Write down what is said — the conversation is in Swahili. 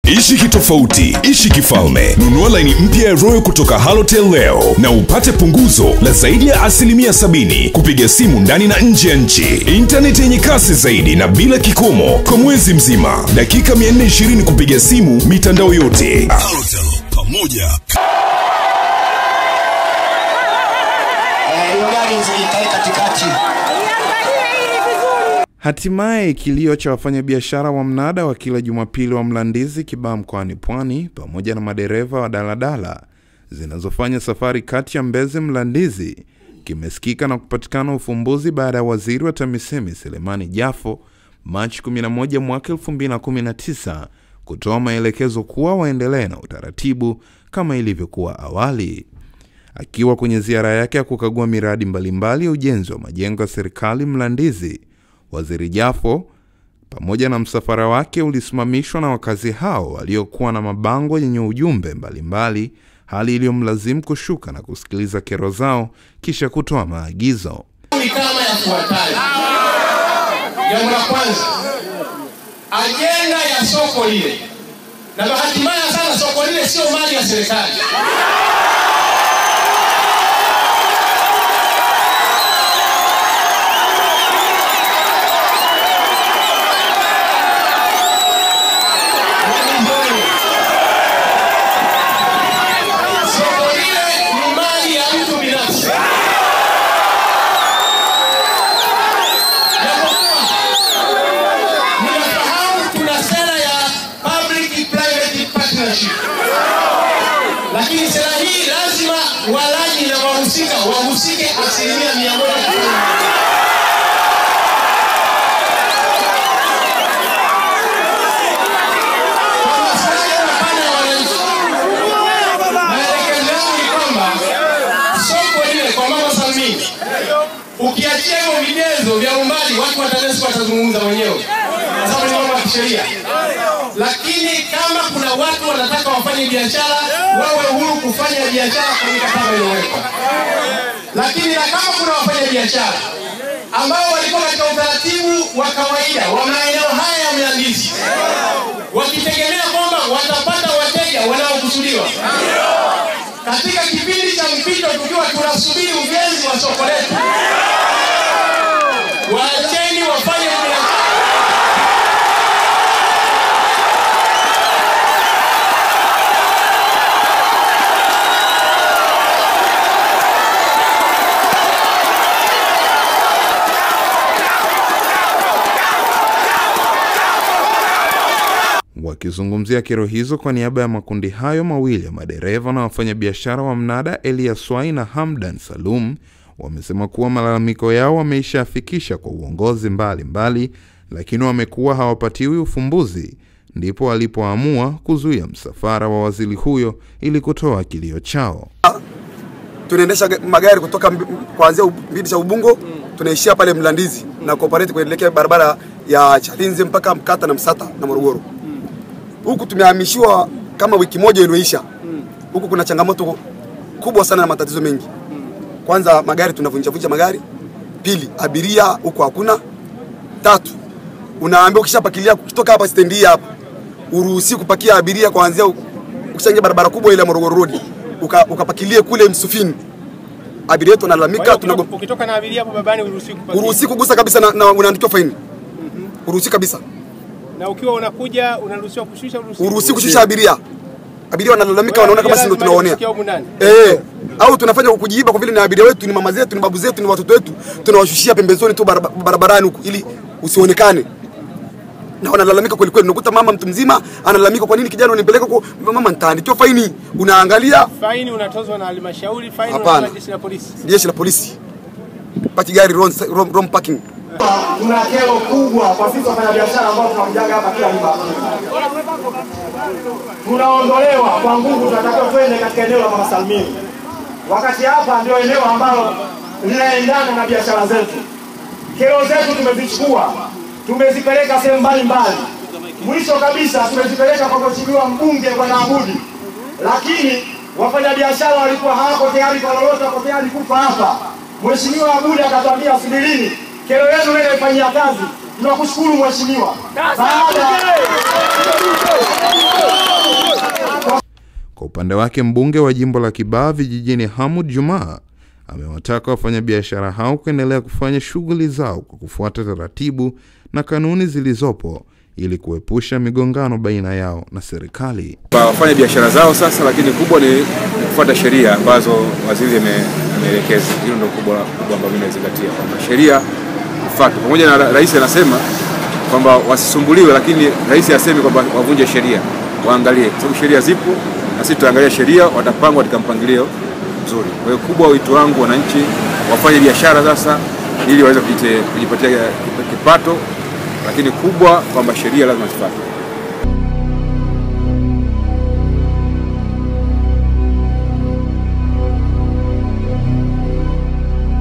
Ishi kitofauti, ishi kifalme. Nunua laini mpya ya Royal kutoka Halotel leo na upate punguzo la zaidi ya 70% kupiga simu ndani na nje ya nchi. Internet yenye kasi zaidi na bila kikomo kwa mwezi mzima. Dakika 420 kupiga simu mitandao yote. Halotel, pamoja. Hatimaye kilio cha wafanyabiashara wa mnada wa kila Jumapili wa Mlandizi Kibaha mkoani Pwani pamoja na madereva wa daladala zinazofanya safari kati ya Mbezi Mlandizi kimesikika na kupatikana ufumbuzi baada ya Waziri wa TAMISEMI Selemani Jafo Machi 11 mwaka 2019 kutoa maelekezo kuwa waendelee na utaratibu kama ilivyokuwa awali. Akiwa kwenye ziara yake ya kukagua miradi mbalimbali ya ujenzi wa majengo ya serikali Mlandizi, Waziri Jafo pamoja na msafara wake ulisimamishwa na wakazi hao waliokuwa na mabango yenye ujumbe mbalimbali, hali iliyomlazimu kushuka na kusikiliza kero zao kisha kutoa maagizo. Ni kama yafuatayo. Jambo la kwanza, ajenda ya soko lile. Na bahati mbaya sana soko lile sio mali ya serikali. Lakini sera hii lazima walaji na wahusike 100%. Ukiachia hivyo vigezo vya umbali, watu wa TANESCO watazungumza wenyewe kwa sababu ni mambo ya kisheria. Lakini kama kuna watu wanataka wafanye biashara, wawe huru kufanya biashara kwa mikataba iliyowekwa. Lakini kama kuna wafanya biashara ambao walikuwa katika utaratibu wa kawaida wa maeneo haya ya Mlandizi, wakitegemea kwamba watapata wateja wanaokusudiwa katika kipindi cha mpito, tukiwa tunasubiri ujenzi wa soko letu, waacheni wafanye biashara. Wakizungumzia kero hizo kwa niaba ya makundi hayo mawili ya madereva na wafanyabiashara wa mnada Elias Swai na Hamdan Salum, wamesema kuwa malalamiko yao wameishafikisha kwa uongozi mbalimbali, lakini wamekuwa hawapatiwi ufumbuzi, ndipo walipoamua kuzuia msafara wa waziri huyo ili kutoa kilio chao. Tunaendesha magari kutoka kuanzia Mbidi cha Ubungo, tunaishia pale Mlandizi na cooperate kuelekea barabara ya Chalinze mpaka Mkata na Msata na Morogoro. Huku tumehamishiwa kama wiki moja iliyoisha. Huku kuna changamoto kubwa sana na matatizo mengi. Kwanza, magari tunavunja magari. Pili, abiria huko hakuna. Tatu, unaambiwa ukishapakilia kutoka hapa stendi hapa, uruhusi kupakia abiria kuanzia ukishaingia barabara kubwa ile ya Morogoro Road, ukapakilie kule Msufini. Abiria wetu wanalalamika, ukitoka na abiria hapo babani uruhusi kugusa kabisa na unaandikiwa faini. Uruhusi kabisa. Na ukiwa unakuja unaruhusiwa kushusha uruhusi kushusha abiria. Abiria wanalalamika, wanaona kama sisi ndio tunaonea. Au tunafanya kujiiba kwa vile na abiria wetu ni mama zetu, ni babu zetu, ni watoto wetu, tunawashushia pembezoni tu barabarani huko ili usionekane. Na wanalalamika kweli kweli, unakuta mama mtu mzima analalamika, kwa nini kijana unipeleka kwa mama nitaandikiwa faini? Unaangalia faini unatozwa na halmashauri, faini unatozwa jeshi la polisi. Jeshi la polisi. Paki gari wrong parking. Tuna kero kubwa kwa sisi wafanyabiashara ambao tunamjaga hapa kila nyumba. Tunaondolewa kwa nguvu, tunatakiwa twende katika eneo la Mama Salmini. Wakati hapa ndio eneo ambalo linaendana na biashara zetu. Kero zetu tumezichukua, tumezipeleka sehemu mbalimbali. Mwisho kabisa tumezipeleka kwa mheshimiwa mbunge Bwana Abudi. Lakini wafanyabiashara walikuwa hawako tayari kwa lolote, wako tayari kufa hapa. Mheshimiwa Abudi akatuambia subirini, kero yenu leo ifanyia kazi. Tunakushukuru mheshimiwa. upande wake, mbunge wa jimbo la Kibaha Vijijini Hamud Juma amewataka wafanyabiashara hao kuendelea kufanya shughuli zao kwa kufuata taratibu na kanuni zilizopo ili kuepusha migongano baina yao na serikali. Wafanya biashara zao sasa, lakini kubwa ni kufuata sheria ambazo waziri ameelekeza. Hilo ndio kubwa ambalo mimi nazingatia, kwamba sheria kufuata. Pamoja na rais anasema kwamba wasisumbuliwe, lakini rais asemi kwamba wavunje sheria. Waangalie, sababu sheria zipo na sisi tutaangalia sheria, watapangwa katika mpangilio mzuri. Kwa hiyo kubwa, wito wangu wananchi wafanye biashara sasa ili waweze kujipatia kipato, lakini kubwa kwamba sheria lazima zifuatwe.